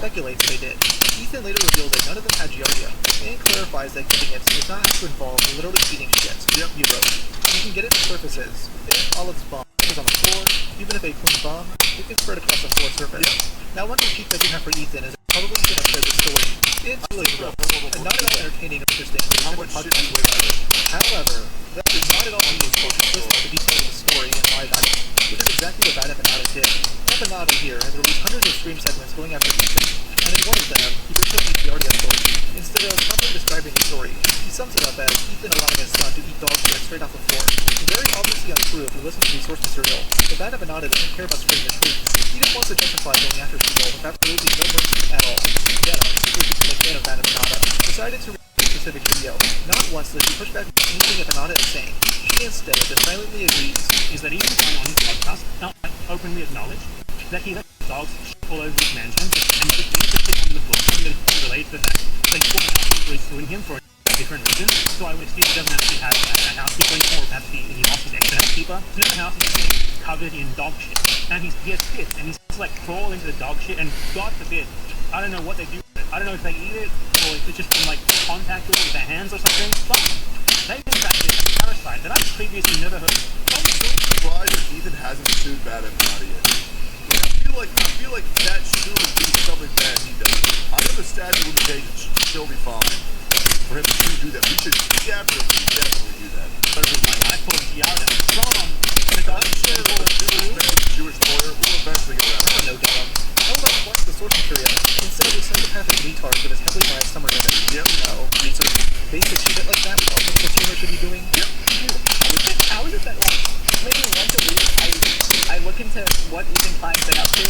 speculates they did. Ethan later reveals that none of them had Giardia, and clarifies that getting it does not have to involve literally eating shit. Yep, you wrote. You can get it to surfaces. If Olive's bomb is on the floor, even if a clean bomb, it can spread across the floor surface. Yep. Now, one critique that you have for Ethan is probably going to spread the story. It's really rough, and not at all entertaining or interesting. How much shit you weigh about it? However, that does not at all mean it's consistent with the details of the story and why that is, which is exactly what Bad Empanadas did. Empanadas here has released hundreds of stream segments going after Ethan, and in one of them, he brings up the Giardia story. Instead of properly describing the story, he sums it up as Ethan allowing his son to eat dog shit straight off the floor. Very obviously untrue if you listen to the source material, but Bad Empanada doesn't care about spreading the truth. He just wants to justify going after people with absolutely no mercy at all. Yet, who became a fan of Bad Empanada, decided to read a specific video. Not once does she push back anything Empanada is saying. She instead just silently agrees. Is that even on his podcast, not openly acknowledged that he let dogs all over his mansion, and just interested on the book and relate to the fact that he bought a house really suing him for a different reason. So I would assume he doesn't actually have a housekeeper anymore, or perhaps he lost his ex-housekeeper. So now the house is just covered in dog shit, and he has kids, and he's just like crawl into the dog shit, and God forbid, I don't know what they do with it. I don't know if they eat it, or if it's just been like contact with their hands or something, but they've been practicing a parasite that I've previously never heard of. I'm so surprised that Ethan hasn't sued Bad Empanada yet. I feel like that should be something that he does. I know the statute of limitations should still be fine for him to do that. We should definitely do that. My life called Giardia from the dog shit. Jewish lawyer will eventually get around. I don't know, Dom. How about watch the source material instead of the psychopathic retard with his heavily biased summer women? Yep. No, research. Basic shit like that, what all the consumer should be doing? Yep. How is it that, like, maybe once a week I look into what Ethan Klein been up to,